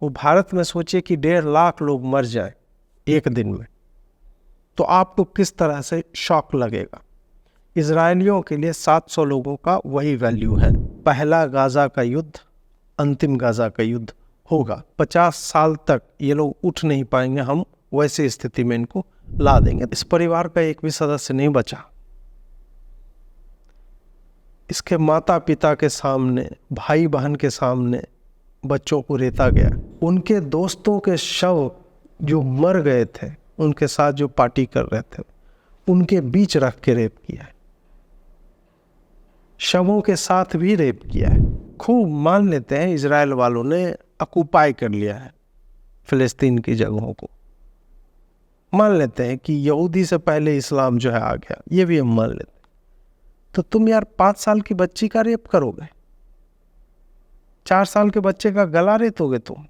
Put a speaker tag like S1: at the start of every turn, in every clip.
S1: वो भारत में सोचिए कि 1.5 लाख लोग मर जाए एक दिन में, तो आपको किस तरह से शॉक लगेगा। इजरायलियों के लिए 700 लोगों का वही वैल्यू है। पहला गाजा का युद्ध, अंतिम गाजा का युद्ध होगा। 50 साल तक ये लोग उठ नहीं पाएंगे, हम वैसी स्थिति में इनको ला देंगे। इस परिवार का एक भी सदस्य नहीं बचा। इसके माता पिता के सामने, भाई बहन के सामने बच्चों को रेता गया। उनके दोस्तों के शव जो मर गए थे, उनके साथ जो पार्टी कर रहे थे, उनके बीच रख के रेप किया है। शवों के साथ भी रेप किया है। खूब मान लेते हैं इजराइल वालों ने ऑक्युपाई कर लिया है फिलिस्तीन की जगहों को। मान लेते हैं कि यहूदी से पहले इस्लाम जो है आ गया, ये भी हम मान लेते हैं। तो तुम यार 5 साल की बच्ची का रेप करोगे, 4 साल के बच्चे का गला रेतोगे, तुम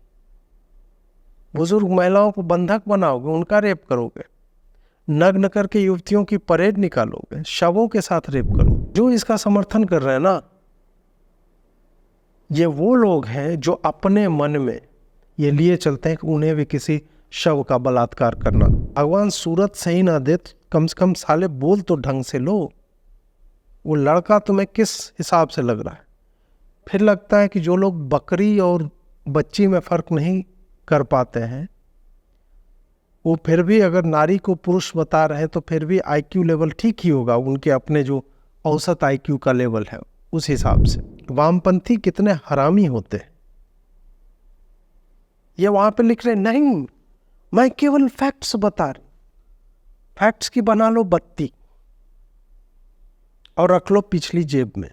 S1: बुजुर्ग महिलाओं को बंधक बनाओगे, उनका रेप करोगे, नग्न करके युवतियों की परेड निकालोगे, शवों के साथ रेप करोगे। जो इसका समर्थन कर रहे हैं ना, ये वो लोग हैं जो अपने मन में ये लिए चलते हैं कि उन्हें भी किसी शव का बलात्कार करना। भगवान सूरत सही ना दे, कम से कम साले बोल तो ढंग से लो। वो लड़का तुम्हें किस हिसाब से लग रहा है? फिर लगता है कि जो लोग बकरी और बच्ची में फर्क नहीं कर पाते हैं, वो फिर भी अगर नारी को पुरुष बता रहे हैं तो फिर भी आईक्यू लेवल ठीक ही होगा, उनके अपने जो औसत आईक्यू का लेवल है उस हिसाब से। वामपंथी कितने हरामी होते हैं। ये वहां पे लिख रहे नहीं, मैं केवल फैक्ट्स बता रही। फैक्ट्स की बना लो बत्ती और रख लो पिछली जेब में।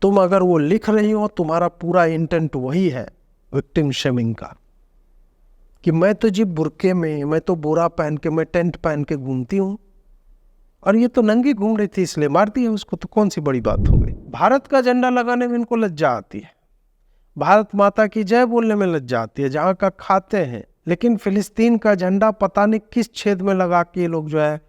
S1: तुम अगर वो लिख रही हो, तुम्हारा पूरा इंटेंट वही है विक्टिम शेमिंग का, कि मैं तो जी बुरके में, मैं तो बोरा पहन के, मैं टेंट पहन के घूमती हूं, और ये तो नंगी घूम रही थी इसलिए मार दिया उसको, तो कौन सी बड़ी बात हो गई। भारत का झंडा लगाने में इनको लज्जा आती है, भारत माता की जय बोलने में लज्जा आती है, जहां का खाते हैं। लेकिन फिलिस्तीन का झंडा पता नहीं किस छेद में लगा के ये लोग जो है,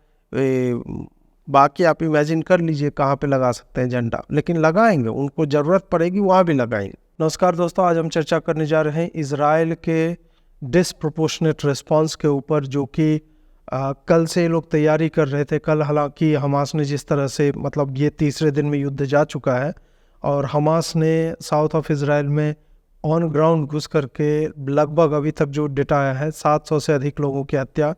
S1: बाकी आप इमेजिन कर लीजिए कहाँ पे लगा सकते हैं झंडा, लेकिन लगाएंगे, उनको जरूरत पड़ेगी वहां भी लगाएंगे। नमस्कार दोस्तों, आज हम चर्चा करने जा रहे हैं इजराइल के डिसप्रोपोर्शनेट रिस्पॉन्स के ऊपर, जो कि कल से ये लोग तैयारी कर रहे थे। कल हालांकि हमास ने जिस तरह से, मतलब ये तीसरे दिन में युद्ध जा चुका है, और हमास ने साउथ ऑफ इजराइल में ऑन ग्राउंड घुस करके लगभग अभी तक जो डेटा आया है 700 से अधिक लोगों की हत्या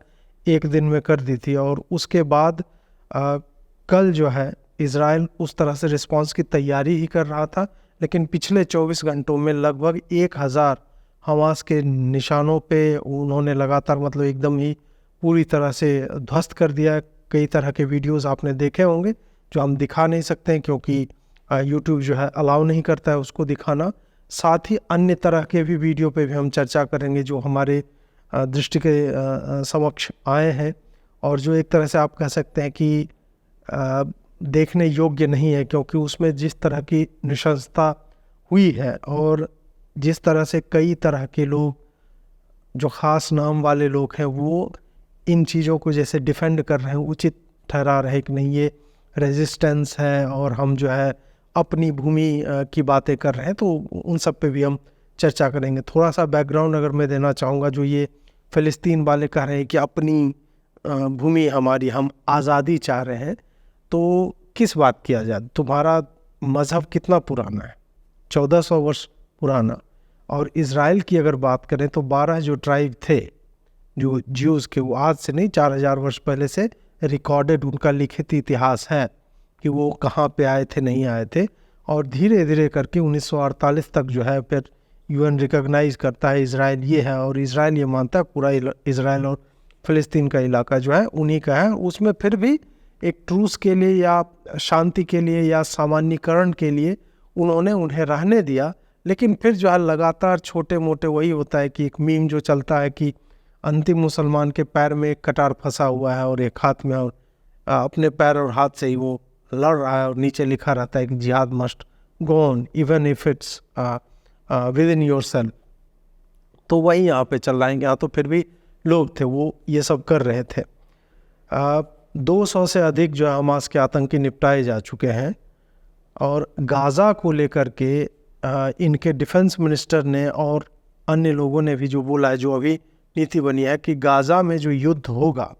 S1: एक दिन में कर दी थी। और उसके बाद कल जो है इजराइल उस तरह से रिस्पांस की तैयारी ही कर रहा था, लेकिन पिछले 24 घंटों में लगभग 1000 हमास के निशानों पे उन्होंने लगातार, मतलब एकदम ही पूरी तरह से ध्वस्त कर दिया। कई तरह के वीडियोस आपने देखे होंगे जो हम दिखा नहीं सकते हैं, क्योंकि यूट्यूब जो है अलाउ नहीं करता है उसको दिखाना। साथ ही अन्य तरह के भी वीडियो पे भी हम चर्चा करेंगे जो हमारे दृष्टि के समक्ष आए हैं, और जो एक तरह से आप कह सकते हैं कि देखने योग्य नहीं है, क्योंकि उसमें जिस तरह की नृशंसता हुई है और जिस तरह से कई तरह के लोग, जो ख़ास नाम वाले लोग हैं, वो इन चीज़ों को जैसे डिफेंड कर रहे हैं, उचित ठहरा रहे कि नहीं ये रेजिस्टेंस है और हम जो है अपनी भूमि की बातें कर रहे हैं, तो उन सब पे भी हम चर्चा करेंगे। थोड़ा सा बैकग्राउंड अगर मैं देना चाहूँगा, जो ये फ़िलिस्तीन वाले कह रहे हैं कि अपनी भूमि हमारी, हम आज़ादी चाह रहे हैं, तो किस बात की आज़ादी? तुम्हारा मज़हब कितना पुराना है? 1400 वर्ष पुराना। और इज़राइल की अगर बात करें तो 12 जो ट्राइब थे, जो ज्यूज़ के, वो आज से नहीं 4000 वर्ष पहले से रिकॉर्डेड, उनका लिखित इतिहास है कि वो कहाँ पे आए थे, नहीं आए थे। और धीरे धीरे करके 1948 तक जो है फिर यूएन रिकॉग्नाइज करता है इज़राइल ये है, और इज़राइल ये मानता है पूरा इज़राइल और फ़िलिस्तीन का इलाका जो है उन्हीं का है। उसमें फिर भी एक ट्रूस के लिए या शांति के लिए या सामान्यीकरण के लिए उन्होंने उन्हें रहने दिया, लेकिन फिर जो है लगातार छोटे मोटे, वही होता है कि एक मीम जो चलता है कि अंतिम मुसलमान के पैर में एक कटार फंसा हुआ है और एक हाथ में, और अपने पैर और हाथ से ही वो लड़ रहा है, और नीचे लिखा रहता है कि जिहाद must go on even if it's with in your self. तो वही यहाँ पे चल रहा है। यहाँ तो फिर भी लोग थे, वो ये सब कर रहे थे। 200 से अधिक जो हमास के आतंकी निपटाए जा चुके हैं, और गाज़ा को लेकर के इनके डिफेंस मिनिस्टर ने और अन्य लोगों ने भी जो बोला है, जो अभी नीति बनी है कि गाज़ा में जो युद्ध होगा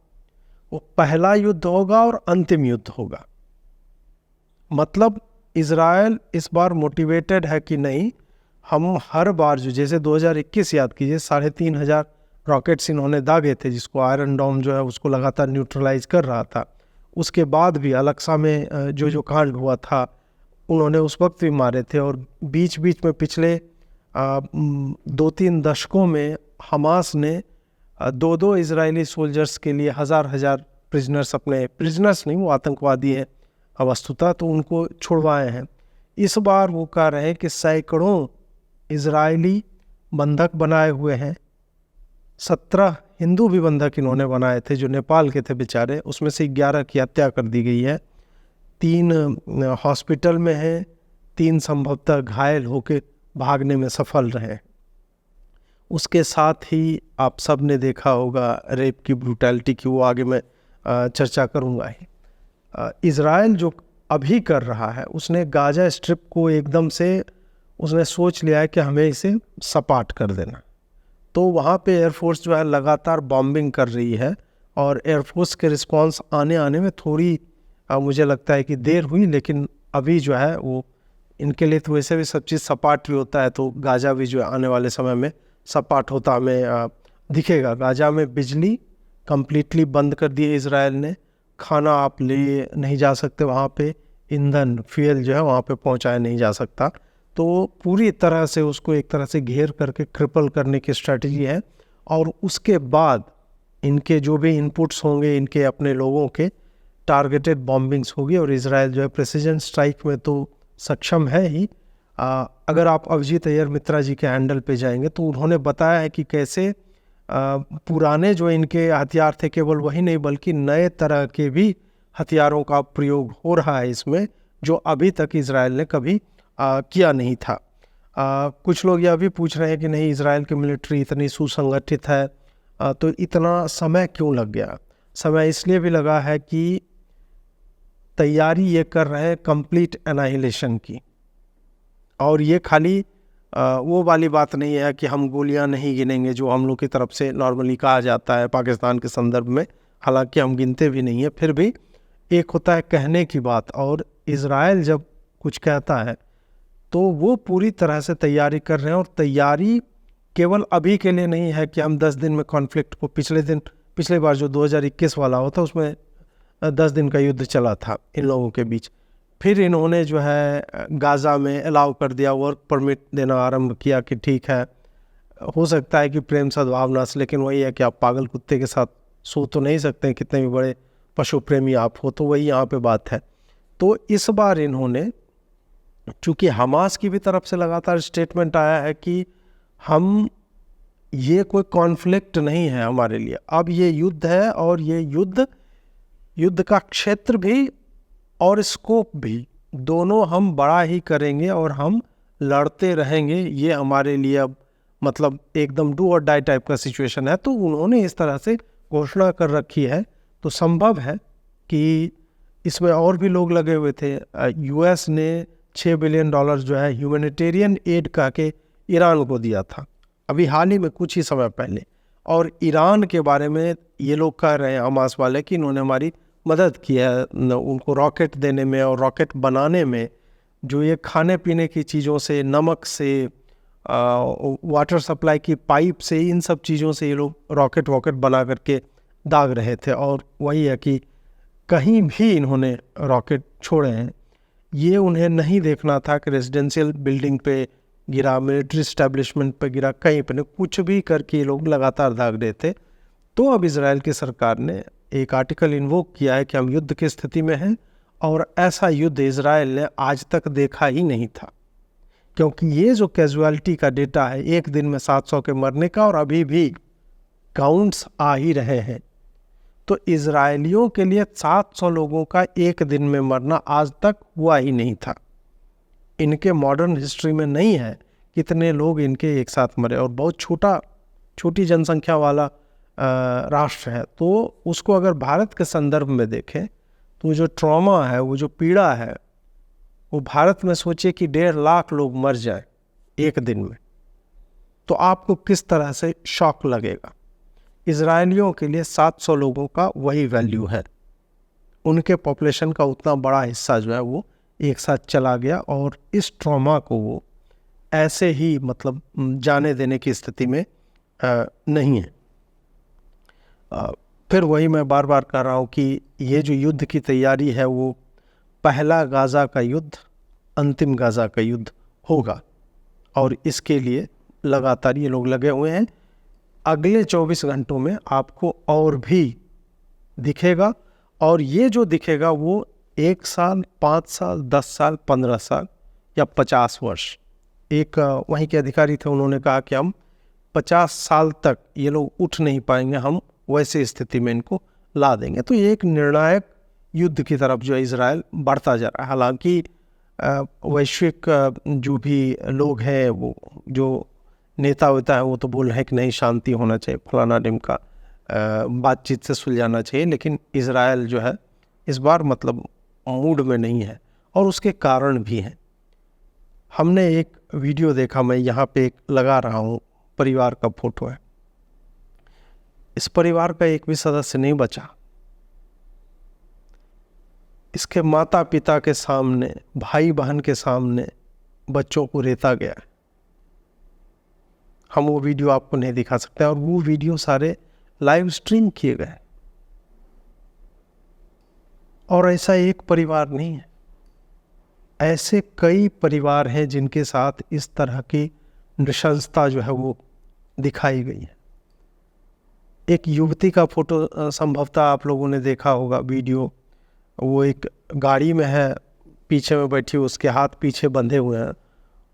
S1: वो पहला युद्ध होगा और अंतिम युद्ध होगा। मतलब इज़राइल इस बार मोटिवेटेड है कि नहीं, हम हर बार जो जैसे 2021 याद कीजिए 3,500 रॉकेट्स इन्होंने दागे थे, जिसको आयरन डोम जो है उसको लगातार न्यूट्रलाइज कर रहा था। उसके बाद भी अलक्सा में जो कांड हुआ था उन्होंने उस वक्त भी मारे थे। और बीच बीच में पिछले 2-3 दशकों में हमास ने 2-2 इजरायली सोल्जर्स के लिए हजार प्रिजनर्स, अपने प्रिजनर्स नहीं, वो आतंकवादी हैं वस्तुतः, तो उनको छुड़वाए हैं। इस बार वो कह रहे हैं कि सैकड़ों इजरायली बंधक बनाए हुए हैं। 17 हिंदू भी बंधक इन्होंने बनाए थे जो नेपाल के थे बेचारे, उसमें से 11 की हत्या कर दी गई है। 3 हॉस्पिटल में हैं, 3 संभवतः घायल होकर भागने में सफल रहे। उसके साथ ही आप सब ने देखा होगा रेप की ब्रूटैलिटी की, वो आगे मैं चर्चा करूँगा ही। इज़राइल जो अभी कर रहा है, उसने गाजा स्ट्रिप को एकदम से उसने सोच लिया है कि हमें इसे सपाट कर देना। तो वहाँ पे एयरफोर्स जो है लगातार बॉम्बिंग कर रही है, और एयरफोर्स के रिस्पांस आने में थोड़ी मुझे लगता है कि देर हुई, लेकिन अभी जो है वो इनके लिए तो वैसे भी सब चीज़ सपाट भी होता है, तो गाजा भी जो है आने वाले समय में सपाट होता हमें दिखेगा। गाजा में बिजली कम्प्लीटली बंद कर दी है इज़राइल ने, खाना आप ले नहीं जा सकते वहाँ पे, ईंधन फ्यूल जो है वहाँ पे पहुँचाया नहीं जा सकता। तो पूरी तरह से उसको एक तरह से घेर करके क्रिपल करने की स्ट्रैटेजी है। और उसके बाद इनके जो भी इनपुट्स होंगे, इनके अपने लोगों के टारगेटेड बॉम्बिंग्स होगी, और इज़राइल जो है प्रेसिजन स्ट्राइक में तो सक्षम है ही। अगर आप अभिजीत अय्यर मित्रा जी के हैंडल पे जाएंगे तो उन्होंने बताया है कि कैसे पुराने जो इनके हथियार थे, केवल वही नहीं बल्कि नए तरह के भी हथियारों का प्रयोग हो रहा है इसमें, जो अभी तक इज़राइल ने कभी किया नहीं था। कुछ लोग यह भी पूछ रहे हैं कि नहीं, इज़राइल की मिलिट्री इतनी सुसंगठित है, तो इतना समय क्यों लग गया? समय इसलिए भी लगा है कि तैयारी ये कर रहे हैं कंप्लीट एनाहिलेशन की। और ये खाली वो वाली बात नहीं है कि हम गोलियां नहीं गिनेंगे जो हम लोग की तरफ से नॉर्मली कहा जाता है पाकिस्तान के संदर्भ में, हालांकि हम गिनते भी नहीं है, फिर भी एक होता है कहने की बात, और इज़राइल जब कुछ कहता है तो वो पूरी तरह से तैयारी कर रहे हैं। और तैयारी केवल अभी के लिए नहीं है कि हम 10 दिन में कॉन्फ्लिक्ट को, पिछले बार जो 2021 वाला होता उसमें 10 दिन का युद्ध चला था इन लोगों के बीच, फिर इन्होंने जो है गाज़ा में अलाउ कर दिया, वर्क परमिट देना आरंभ किया कि ठीक है, हो सकता है कि प्रेम सद्भावना से, लेकिन वही है कि आप पागल कुत्ते के साथ सो तो नहीं सकते, कितने भी बड़े पशु प्रेमी आप हो, तो वही यहाँ पे बात है। तो इस बार इन्होंने, चूँकि हमास की भी तरफ से लगातार स्टेटमेंट आया है कि हम, ये कोई कॉन्फ्लिक्ट नहीं है हमारे लिए, अब ये युद्ध है, और ये युद्ध का क्षेत्र भी और स्कोप भी दोनों हम बड़ा ही करेंगे और हम लड़ते रहेंगे। ये हमारे लिए अब मतलब एकदम डू और डाई टाइप का सिचुएशन है। तो उन्होंने इस तरह से घोषणा कर रखी है, तो संभव है कि इसमें और भी लोग लगे हुए थे। यूएस ने $6 बिलियन जो है ह्यूमैनिटेरियन एड का के ईरान को दिया था अभी हाल ही में, कुछ ही समय पहले। और ईरान के बारे में ये लोग कह रहे हैं हमास वाले कि इन्होंने हमारी मदद की है, उनको रॉकेट देने में और रॉकेट बनाने में, जो ये खाने पीने की चीज़ों से, नमक से, वाटर सप्लाई की पाइप से, इन सब चीज़ों से ये लोग रॉकेट बना करके दाग रहे थे। और वही है कि कहीं भी इन्होंने रॉकेट छोड़े हैं, ये उन्हें नहीं देखना था कि रेजिडेंशियल बिल्डिंग पे गिरा, मिलिट्री इस्टेब्लिशमेंट पे गिरा, कहीं पे नहीं, कुछ भी करके ये लोग लगातार दाग रहे थे। तो अब इजराइल की सरकार ने एक आर्टिकल इन्वोक किया है कि हम युद्ध की स्थिति में हैं, और ऐसा युद्ध इजराइल ने आज तक देखा ही नहीं था। क्योंकि ये जो कैजुअलिटी का डेटा है, एक दिन में 700 के मरने का, और अभी भी काउंट्स आ ही रहे हैं, तो इजरायलियों के लिए 700 लोगों का एक दिन में मरना आज तक हुआ ही नहीं था। इनके मॉडर्न हिस्ट्री में नहीं है कितने लोग इनके एक साथ मरे, और बहुत छोटी जनसंख्या वाला राष्ट्र है। तो उसको अगर भारत के संदर्भ में देखें तो जो ट्रॉमा है, वो जो पीड़ा है, वो भारत में सोचे कि 1.5 लाख लोग मर जाए एक दिन में, तो आपको किस तरह से शॉक लगेगा। इजरायलियों के लिए 700 लोगों का वही वैल्यू है, उनके पॉपुलेशन का उतना बड़ा हिस्सा जो है वो एक साथ चला गया, और इस ट्रॉमा को वो ऐसे ही मतलब जाने देने की स्थिति में नहीं है। फिर वही मैं बार बार कह रहा हूँ कि ये जो युद्ध की तैयारी है वो पहला गाज़ा का युद्ध, अंतिम गाज़ा का युद्ध होगा, और इसके लिए लगातार ये लोग लगे हुए हैं। अगले 24 घंटों में आपको और भी दिखेगा, और ये जो दिखेगा वो 1 साल, 5 साल, 10 साल, 15 साल या 50 वर्ष। एक वहीं के अधिकारी थे, उन्होंने कहा कि हम 50 साल तक ये लोग उठ नहीं पाएंगे, हम वैसे स्थिति में इनको ला देंगे। तो ये एक निर्णायक युद्ध की तरफ जो है इजराइल बढ़ता जा रहा है। हालांकि वैश्विक जो भी लोग हैं, वो जो नेता होता है, वो तो बोल रहे हैं कि नहीं, शांति होना चाहिए, फलाना ढिमका, बातचीत से सुलझाना चाहिए, लेकिन इजराइल जो है इस बार मतलब मूड में नहीं है, और उसके कारण भी हैं। हमने एक वीडियो देखा, मैं यहाँ पे एक लगा रहा हूँ, परिवार का फोटो है। इस परिवार का एक भी सदस्य नहीं बचा। इसके माता पिता के सामने, भाई बहन के सामने बच्चों को रेता गया है। हम वो वीडियो आपको नहीं दिखा सकते, और वो वीडियो सारे लाइव स्ट्रीम किए गए, और ऐसा एक परिवार नहीं है, ऐसे कई परिवार हैं जिनके साथ इस तरह की नृशंसता जो है वो दिखाई गई है। एक युवती का फोटो संभवतः आप लोगों ने देखा होगा वीडियो, वो एक गाड़ी में है, पीछे में बैठी, उसके हाथ पीछे बंधे हुए हैं,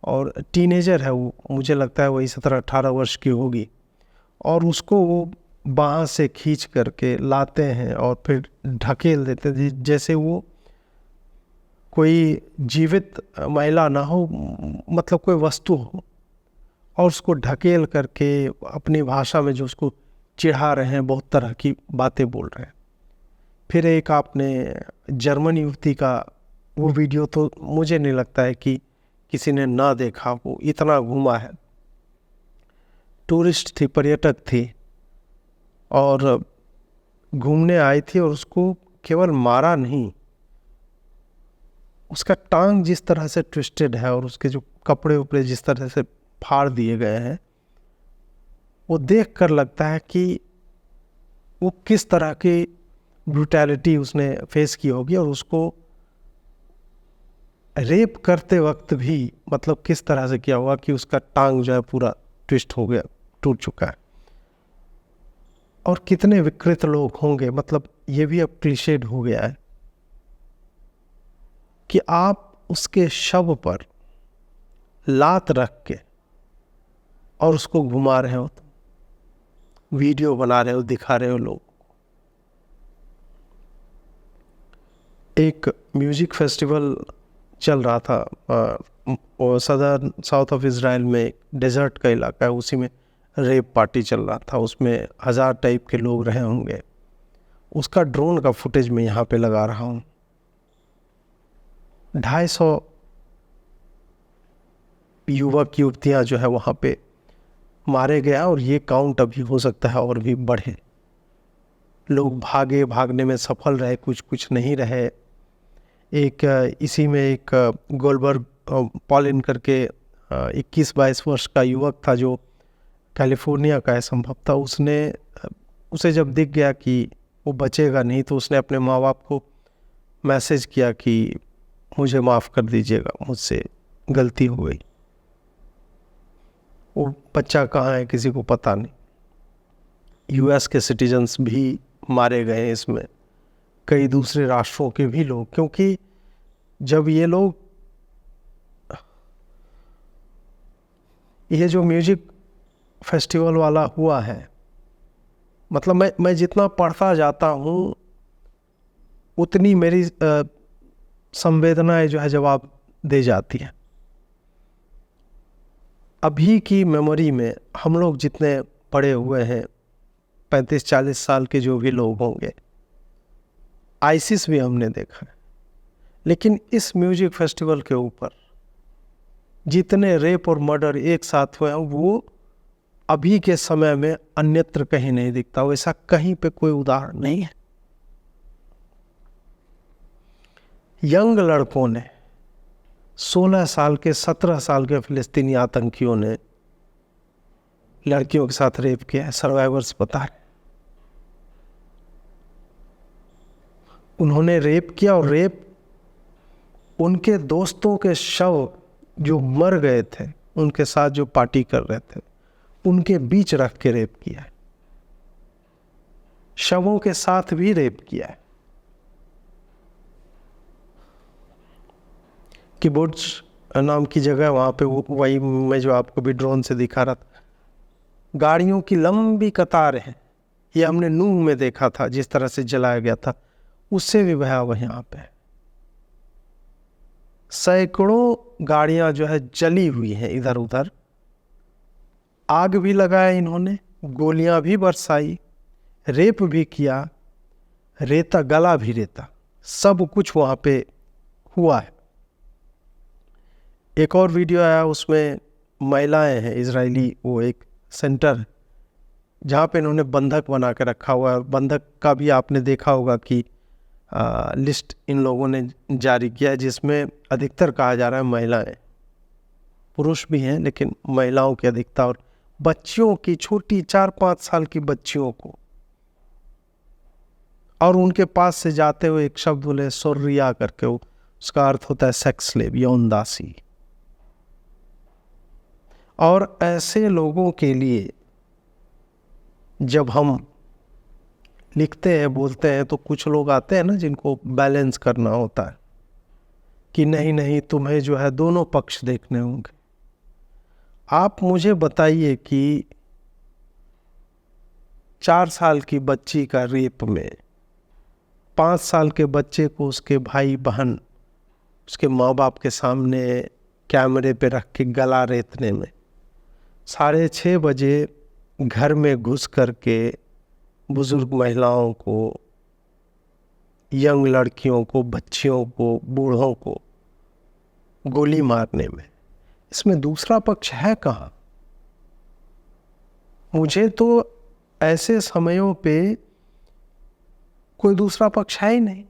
S1: और टीनेजर है वो, मुझे लगता है वही 17-18 वर्ष की होगी, और उसको वो बाँह से खींच करके लाते हैं और फिर ढकेल देते हैं जैसे वो कोई जीवित महिला ना हो, मतलब कोई वस्तु हो, और उसको ढकेल करके अपनी भाषा में जो उसको चिढ़ा रहे हैं, बहुत तरह की बातें बोल रहे हैं। फिर एक आपने जर्मन युवती का वो वीडियो, तो मुझे नहीं लगता है कि किसी ने ना देखा, वो इतना घूमा है। टूरिस्ट थी, पर्यटक थी, और घूमने आई थी, और उसको केवल मारा नहीं, उसका टांग जिस तरह से ट्विस्टेड है, और उसके जो कपड़े उपड़े जिस तरह से फाड़ दिए गए हैं, वो देख कर लगता है कि वो किस तरह की ब्रूटैलिटी उसने फेस की होगी, और उसको रेप करते वक्त भी मतलब किस तरह से किया होगा कि उसका टांग जो है पूरा ट्विस्ट हो गया, टूट चुका है। और कितने विकृत लोग होंगे, मतलब ये भी अब क्लीशेड हो गया है कि आप उसके शव पर लात रख के और उसको घुमा रहे हो, वीडियो बना रहे हो, दिखा रहे हो लोग। एक म्यूजिक फेस्टिवल चल रहा था, और सदर्न साउथ ऑफ इजराइल में एक डेजर्ट का इलाका है, उसी में रेप पार्टी चल रहा था, उसमें 1000 टाइप के लोग रहे होंगे। उसका ड्रोन का फुटेज मैं यहाँ पे लगा रहा हूँ। 250 युवक युवतियाँ जो है वहाँ पे मारे गया, और ये काउंट अभी हो सकता है और भी बढ़े। लोग भागे, भागने में सफल रहे, कुछ कुछ नहीं रहे। एक इसी में एक गोल्डबर्ग पॉलिन करके 21-22 वर्ष का युवक था, जो कैलिफोर्निया का है संभवतः। उसे जब दिख गया कि वो बचेगा नहीं, तो उसने अपने माँ बाप को मैसेज किया कि मुझे माफ़ कर दीजिएगा, मुझसे गलती हो गई। वो बच्चा कहाँ है किसी को पता नहीं। यूएस के सिटीजन्स भी मारे गए इसमें, कई दूसरे राष्ट्रों के भी लोग, क्योंकि जब ये लोग, ये जो म्यूजिक फेस्टिवल वाला हुआ है, मतलब मैं जितना पढ़ता जाता हूँ उतनी मेरी संवेदनाएं जो है जवाब दे जाती हैं। अभी की मेमोरी में हम लोग जितने पढ़े हुए हैं, 35-40 साल के जो भी लोग होंगे, आइसिस भी हमने देखा है, लेकिन इस म्यूजिक फेस्टिवल के ऊपर जितने रेप और मर्डर एक साथ हुए हैं वो अभी के समय में अन्यत्र कहीं नहीं दिखता, वैसा कहीं पे कोई उदाहरण नहीं है। यंग लड़कों ने 16 साल के 17 साल के फिलिस्तीनी आतंकियों ने लड़कियों के साथ रेप किया है, सर्वाइवर्स बता रहे। उन्होंने रेप किया और रेप उनके दोस्तों के शव जो मर गए थे, उनके साथ जो पार्टी कर रहे थे, उनके बीच रख के रेप किया है। शवों के साथ भी रेप किया है। किबुट्ज नाम की जगह, वहां पे वही मैं जो आपको भी ड्रोन से दिखा रहा था, गाड़ियों की लंबी कतार है। ये हमने नूह में देखा था, जिस तरह से जलाया गया था, उससे भी भयावह यहाँ पे सैकड़ों गाड़ियां जो है जली हुई हैं इधर उधर। आग भी लगाया इन्होंने, गोलियां भी बरसाई, रेप भी किया, रेता गला भी रेता, सब कुछ वहां पे हुआ है। एक और वीडियो आया, उसमें महिलाएं हैं इजरायली, वो एक सेंटर है जहाँ पे इन्होंने बंधक बना के रखा हुआ है। बंधक का भी आपने देखा होगा कि लिस्ट इन लोगों ने जारी किया है, जिसमें अधिकतर कहा जा रहा है महिलाएं, पुरुष भी हैं लेकिन महिलाओं की अधिकता, और बच्चियों की, छोटी 4-5 साल की बच्चियों को। और उनके पास से जाते हुए एक शब्द बोले सोर्रिया करके, उसका अर्थ होता है सेक्स स्लेव, यौन दासी। और ऐसे लोगों के लिए जब हम लिखते हैं, बोलते हैं, तो कुछ लोग आते हैं ना जिनको बैलेंस करना होता है कि नहीं नहीं तुम्हें जो है दोनों पक्ष देखने होंगे। आप मुझे बताइए कि 4 साल की बच्ची का रेप में 5 साल के बच्चे को उसके भाई बहन, उसके माँ बाप के सामने कैमरे पे रख के गला रेतने में, 6:30 बजे घर में घुस करके बुजुर्ग महिलाओं को, यंग लड़कियों को, बच्चियों को, बूढ़ों को गोली मारने में, इसमें दूसरा पक्ष है कहाँ? मुझे तो ऐसे समयों पे कोई दूसरा पक्ष है ही नहीं।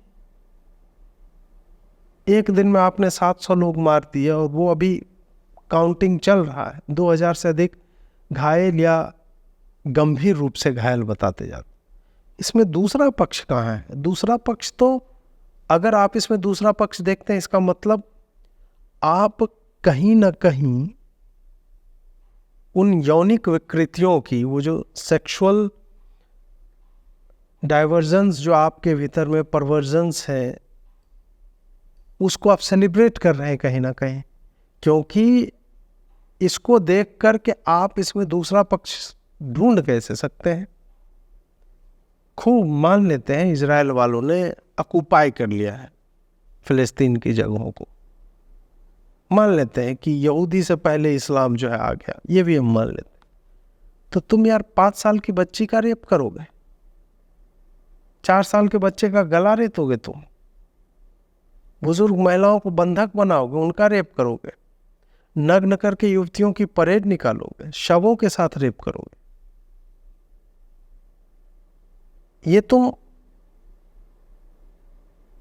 S1: एक दिन में आपने 700 लोग मार दिए और वो अभी काउंटिंग चल रहा है। 2000 से अधिक घायल या गंभीर रूप से घायल बताते जाते। इसमें दूसरा पक्ष कहाँ है? दूसरा पक्ष तो, अगर आप इसमें दूसरा पक्ष देखते हैं, इसका मतलब आप कहीं ना कहीं उन यौनिक विकृतियों की, वो जो सेक्सुअल डाइवर्जन्स जो आपके भीतर में परवर्जन्स है, उसको आप सेलिब्रेट कर रहे हैं कहीं ना कहीं, क्योंकि इसको देख करके आप इसमें दूसरा पक्ष ढूंढ कैसे सकते हैं? खूब मान लेते हैं इजराइल वालों ने ऑक्युपाई कर लिया है फिलिस्तीन की जगहों को, मान लेते हैं कि यहूदी से पहले इस्लाम जो है आ गया, ये भी हम मान लेते हैं। तो तुम यार 5 साल की बच्ची का रेप करोगे, 4 साल के बच्चे का गला रेतोगे, तुम बुजुर्ग महिलाओं को बंधक बनाओगे, उनका रेप करोगे, नग्न करके युवतियों की परेड निकालोगे, शवों के साथ रेप करोगे। ये तो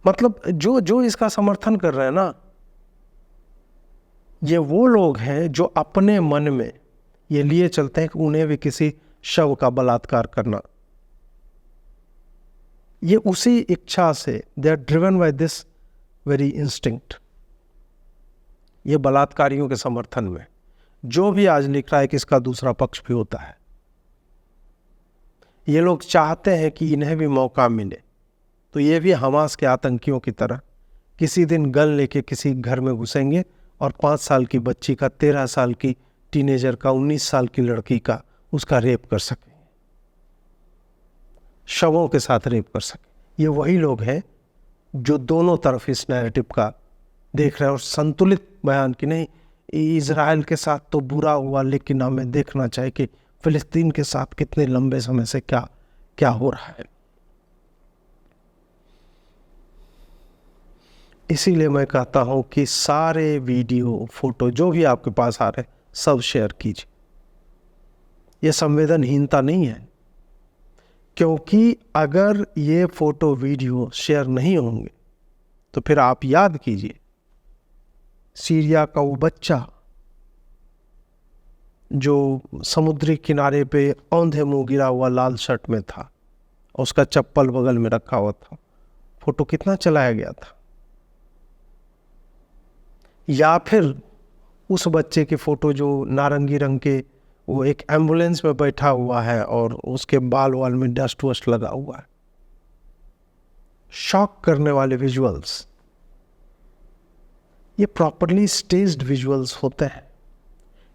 S1: मतलब जो इसका समर्थन कर रहे हैं ना, ये वो लोग हैं जो अपने मन में ये लिए चलते हैं कि उन्हें भी किसी शव का बलात्कार करना, ये उसी इच्छा से, they are driven by this very instinct. ये बलात्कारियों के समर्थन में जो भी आज लिख रहा है कि इसका दूसरा पक्ष भी होता है, ये लोग चाहते हैं कि इन्हें भी मौका मिले, तो ये भी हमास के आतंकियों की तरह किसी दिन गन लेके किसी घर में घुसेंगे और 5 साल की बच्ची का, 13 साल की टीनेजर का, 19 साल की लड़की का, उसका रेप कर सकेंगे, शवों के साथ रेप कर सके। ये वही लोग हैं जो दोनों तरफ इस नैरेटिव का देख रहे हैं और संतुलित बयान की नहीं, इजराइल के साथ तो बुरा हुआ लेकिन हमें देखना चाहिए कि फिलिस्तीन के साथ कितने लंबे समय से क्या क्या हो रहा है। इसीलिए मैं कहता हूँ कि सारे वीडियो फोटो जो भी आपके पास आ रहे सब शेयर कीजिए। ये संवेदनहीनता नहीं है, क्योंकि अगर ये फोटो वीडियो शेयर नहीं होंगे तो फिर आप याद कीजिए सीरिया का वो बच्चा जो समुद्री किनारे पे औंधे मुंह गिरा हुआ लाल शर्ट में था, उसका चप्पल बगल में रखा हुआ था, फोटो कितना चलाया गया था। या फिर उस बच्चे की फोटो जो नारंगी रंग के, वो एक एम्बुलेंस में बैठा हुआ है और उसके बाल वाल में डस्ट वस्ट लगा हुआ है। शॉक करने वाले विजुअल्स, ये प्रॉपरली स्टेज्ड विजुअल्स होते हैं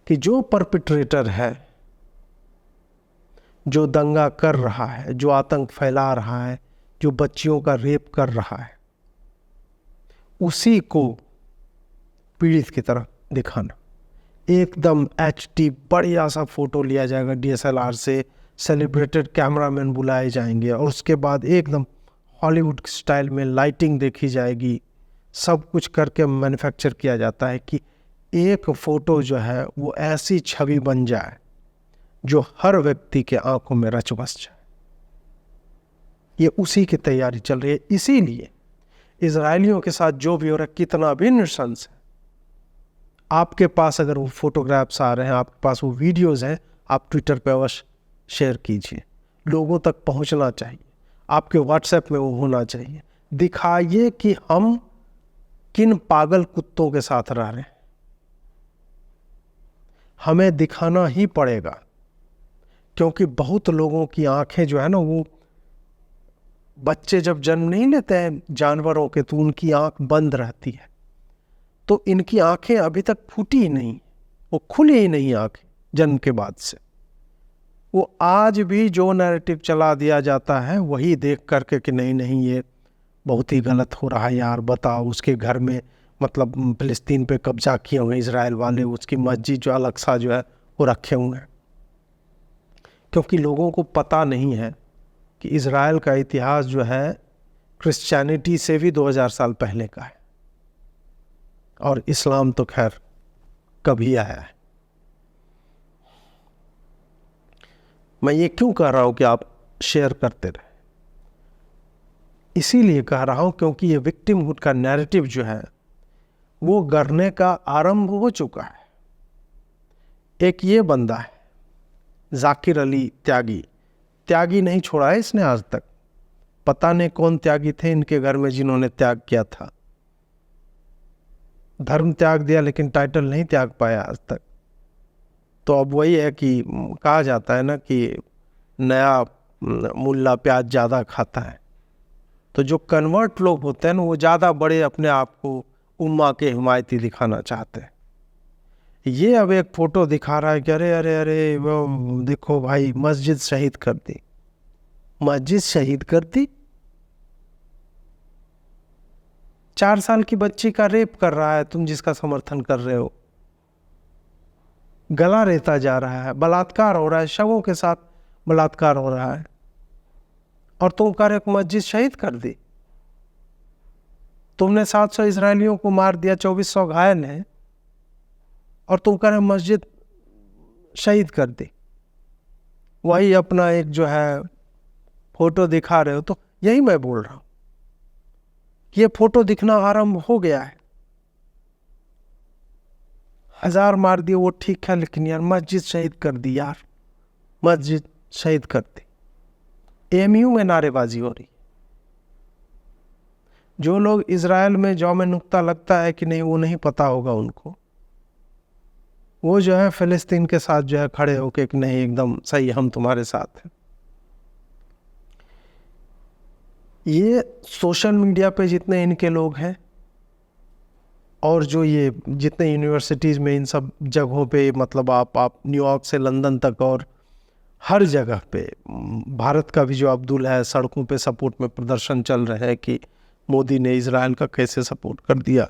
S1: कि जो परपिट्रेटर है, जो दंगा कर रहा है, जो आतंक फैला रहा है, जो बच्चियों का रेप कर रहा है, उसी को पीड़ित की तरह दिखाना। एकदम HD बढ़िया सा फोटो लिया जाएगा DSLR से, सेलिब्रेटेड कैमरामैन बुलाए जाएंगे और उसके बाद एकदम हॉलीवुड स्टाइल में लाइटिंग देखी जाएगी। सब कुछ करके मैन्युफैक्चर किया जाता है कि एक फ़ोटो जो है वो ऐसी छवि बन जाए जो हर व्यक्ति के आंखों में रच बस जाए। ये उसी की तैयारी चल रही है। इसीलिए इजरायलियों के साथ जो भी हो रहा है, कितना भी नृशंस है, आपके पास अगर वो फोटोग्राफ्स आ रहे हैं, आपके पास वो वीडियोज़ हैं, आप ट्विटर पे अवश्य शेयर कीजिए। लोगों तक पहुंचना चाहिए, आपके व्हाट्सएप में वो होना चाहिए। दिखाइए कि हम किन पागल कुत्तों के साथ रह रहे हैं। हमें दिखाना ही पड़ेगा, क्योंकि बहुत लोगों की आंखें जो है ना, वो बच्चे जब जन्म नहीं लेते हैं जानवरों के, तो उनकी आंख बंद रहती है, तो इनकी आंखें अभी तक फूटी ही नहीं, वो खुली ही नहीं आंखें जन्म के बाद से। वो आज भी जो नैरेटिव चला दिया जाता है वही देख करके कि नहीं नहीं ये बहुत ही गलत हो रहा है यार, बताओ उसके घर में मतलब फिलिस्तीन पे कब्जा किए हुए इजराइल वाले, उसकी मस्जिद जो अल-अक्सा जो है वो रखे हुए हैं। क्योंकि लोगों को पता नहीं है कि इजराइल का इतिहास जो है क्रिश्चियनिटी से भी 2000 साल पहले का है, और इस्लाम तो खैर कभी आया है। मैं ये क्यों कह रहा हूँ कि आप शेयर करते रहे, इसीलिए कह रहा हूँ क्योंकि ये विक्टिमहुड का नैरेटिव जो है वो गढ़ने का आरंभ हो चुका है। एक ये बंदा है जाकिर अली त्यागी, त्यागी नहीं छोड़ा है इसने आज तक। पता नहीं कौन त्यागी थे इनके घर में जिन्होंने त्याग किया था, धर्म त्याग दिया लेकिन टाइटल नहीं त्याग पाया आज तक। तो अब वही है कि कहा जाता है ना कि नया मुल्ला प्याज ज़्यादा खाता है। तो जो कन्वर्ट लोग होते हैं ना, वो ज़्यादा बड़े अपने आप को उम्मा के हिमायती दिखाना चाहते हैं। ये अब एक फ़ोटो दिखा रहा है कि अरे अरे अरे वो देखो भाई मस्जिद शहीद कर दी। मस्जिद शहीद कर दी? 4 साल की बच्ची का रेप कर रहा है तुम, जिसका समर्थन कर रहे हो। गला रेता जा रहा है, बलात्कार हो रहा है, शवों के साथ बलात्कार हो रहा है, और तुम कह रहे हो मस्जिद शहीद कर दी। तुमने 700 इजरायलियों को मार दिया, 2400 घायल हैं, और तुम कह रहे हो मस्जिद शहीद कर दी। वही अपना एक जो है फोटो दिखा रहे हो। तो यही मैं बोल रहा हूं, ये फोटो दिखना आरंभ हो गया है। 1000 मार दिए वो ठीक है, लेकिन यार मस्जिद शहीद कर दी, यार मस्जिद शहीद कर दी। AMU में नारेबाजी हो रही। जो लोग इजराइल में जौम नुक्ता लगता है कि नहीं, वो नहीं पता होगा उनको, वो जो है फिलिस्तीन के साथ जो है खड़े होके कि नहीं एकदम सही, हम तुम्हारे साथ हैं। ये सोशल मीडिया पे जितने इनके लोग हैं, और जो ये जितने यूनिवर्सिटीज़ में इन सब जगहों पे, मतलब आप न्यूयॉर्क से लंदन तक और हर जगह पे भारत का भी जो अब्दुल है, सड़कों पे सपोर्ट में प्रदर्शन चल रहे हैं कि मोदी ने इजराइल का कैसे सपोर्ट कर दिया।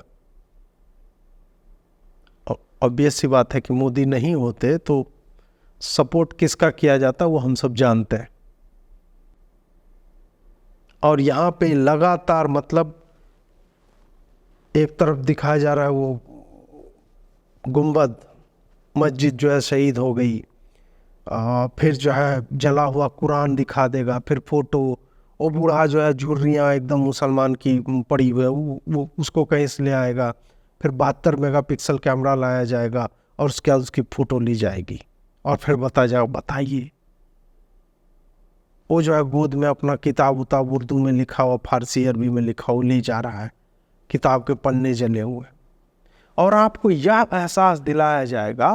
S1: ऑब्वियस सी बात है कि मोदी नहीं होते तो सपोर्ट किसका किया जाता वो हम सब जानते हैं। और यहाँ पे लगातार मतलब एक तरफ दिखाया जा रहा है वो गुंबद, मस्जिद जो है शहीद हो गई, फिर जो है जला हुआ कुरान दिखा देगा, फिर फोटो, वो बूढ़ा जो है झुर्रियाँ एकदम मुसलमान की पड़ी हुई है, वो उसको कहीं से ले आएगा, फिर 72 मेगापिक्सल कैमरा लाया जाएगा और उसके बाद उसकी फ़ोटो ली जाएगी और फिर बताइए वो जो है गोद में अपना किताब उताब उर्दू में लिखा हुआ, फारसी अरबी में लिखा हुआ ले जा रहा है, किताब के पन्ने जले हुए, और आपको यह एहसास दिलाया जाएगा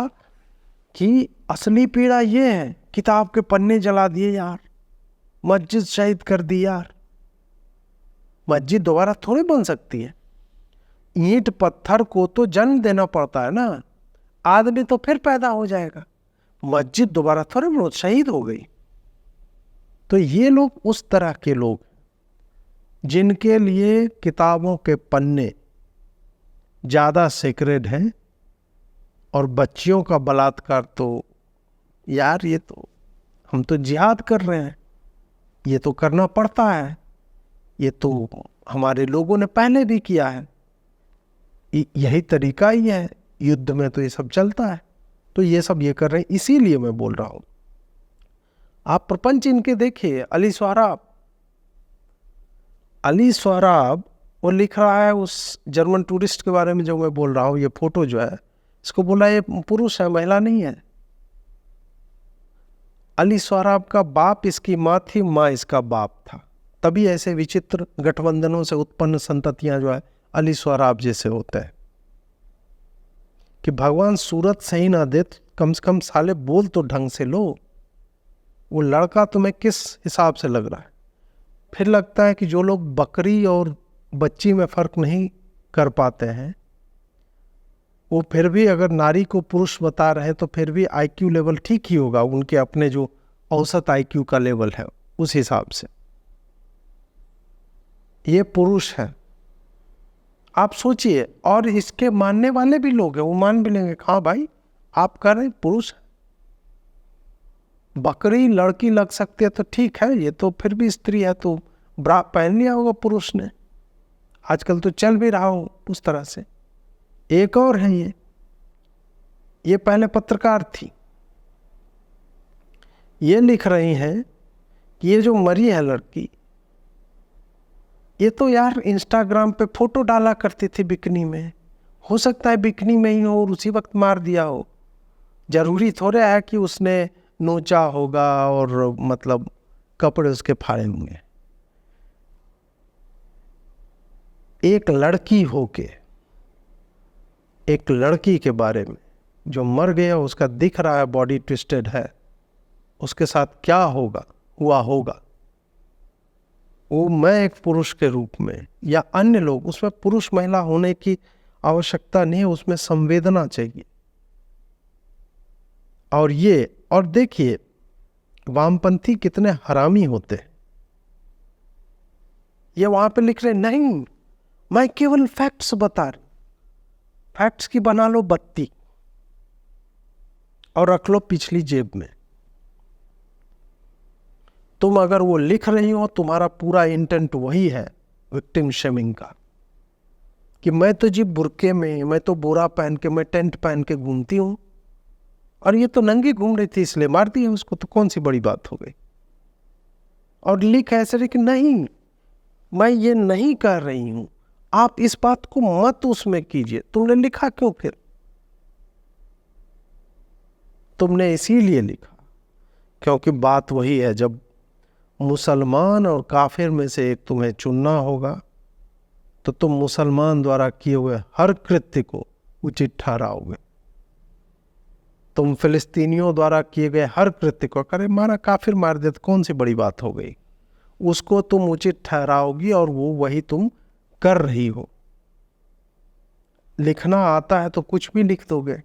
S1: कि असली पीड़ा ये है, किताब के पन्ने जला दिए यार, मस्जिद शहीद कर दी यार। मस्जिद दोबारा थोड़ी बन सकती है, ईंट पत्थर को तो जन्म देना पड़ता है ना, आदमी तो फिर पैदा हो जाएगा, मस्जिद दोबारा थोड़ी बनो, शहीद हो गई। तो ये लोग उस तरह के लोग जिनके लिए किताबों के पन्ने ज़्यादा सेक्रेड हैं, और बच्चियों का बलात्कार तो यार ये तो हम तो जिहाद कर रहे हैं, ये तो करना पड़ता है, ये तो हमारे लोगों ने पहले भी किया है, यही तरीका ही है, युद्ध में तो ये सब चलता है, तो ये सब ये कर रहे हैं। इसीलिए मैं बोल रहा हूँ, आप प्रपंच इनके देखिए, अली स्वाराब वो लिख रहा है उस जर्मन टूरिस्ट के बारे में जो मैं बोल रहा हूँ, ये फोटो जो है इसको बोला ये पुरुष है, महिला नहीं है। अली स्वाराब का बाप इसकी माँ थी, माँ इसका बाप था, तभी ऐसे विचित्र गठबंधनों से उत्पन्न संततियां जो है अली स्वाराब जैसे होते हैं। कि भगवान सूरत सही ना दे, कम से कम साले बोल तो ढंग से लो, वो लड़का तुम्हें किस हिसाब से लग रहा है। फिर लगता है कि जो लोग बकरी और बच्ची में फर्क नहीं कर पाते हैं, वो फिर भी अगर नारी को पुरुष बता रहे हैं तो फिर भी आईक्यू लेवल ठीक ही होगा, उनके अपने जो औसत आईक्यू का लेवल है उस हिसाब से। ये पुरुष है, आप सोचिए, और इसके मानने वाले भी लोग हैं, वो मान भी लेंगे, हाँ भाई आप कह रहे पुरुष है, बकरी लड़की लग सकती है तो ठीक है, ये तो फिर भी स्त्री है, तो ब्रा पहन लिया होगा पुरुष ने, आजकल तो चल भी रहा हो उस तरह से। एक और है ये पहले पत्रकार थी, ये लिख रही हैं कि ये जो मरी है लड़की, ये तो यार इंस्टाग्राम पे फोटो डाला करती थी बिकनी में, हो सकता है बिकनी में ही हो और उसी वक्त मार दिया हो, जरूरी थोड़े है कि उसने नोचा होगा और मतलब कपड़े उसके फाड़े होंगे। एक लड़की होके एक लड़की के बारे में जो मर गया, उसका दिख रहा है बॉडी ट्विस्टेड है, उसके साथ क्या हुआ होगा, वो मैं एक पुरुष के रूप में या अन्य लोग, उसमें पुरुष महिला होने की आवश्यकता नहीं है, उसमें संवेदना चाहिए। और देखिए वामपंथी कितने हरामी होते हैं, ये वहां पे लिख रहे नहीं, मैं केवल फैक्ट्स बता रहा, फैक्ट्स की बना लो बत्ती और रख लो पिछली जेब में। तुम अगर वो लिख रही हो, तुम्हारा पूरा इंटेंट वही है विक्टिम शेमिंग का, कि मैं तो जी बुरके में, मैं तो बोरा पहन के, मैं टेंट पहन के घूमती हूं, और ये तो नंगी घूम रही थी इसलिए मार दिया उसको, तो कौन सी बड़ी बात हो गई। और लिख ऐसे कि नहीं, मैं ये नहीं कर रही हूं, आप इस बात को मत उसमें कीजिए। तुमने लिखा क्यों फिर? तुमने इसीलिए लिखा क्योंकि बात वही है, जब मुसलमान और काफिर में से एक तुम्हें चुनना होगा तो तुम मुसलमान द्वारा किए हुए हर कृत्य को उचित ठहराओगे। तुम फिलिस्तीनियों द्वारा किए गए हर कृत्य को, करे मारा काफिर मार दे तो कौन सी बड़ी बात हो गई, उसको तुम उचित ठहराओगी, और वो वही तुम कर रही हो। लिखना आता है तो कुछ भी लिख दोगे,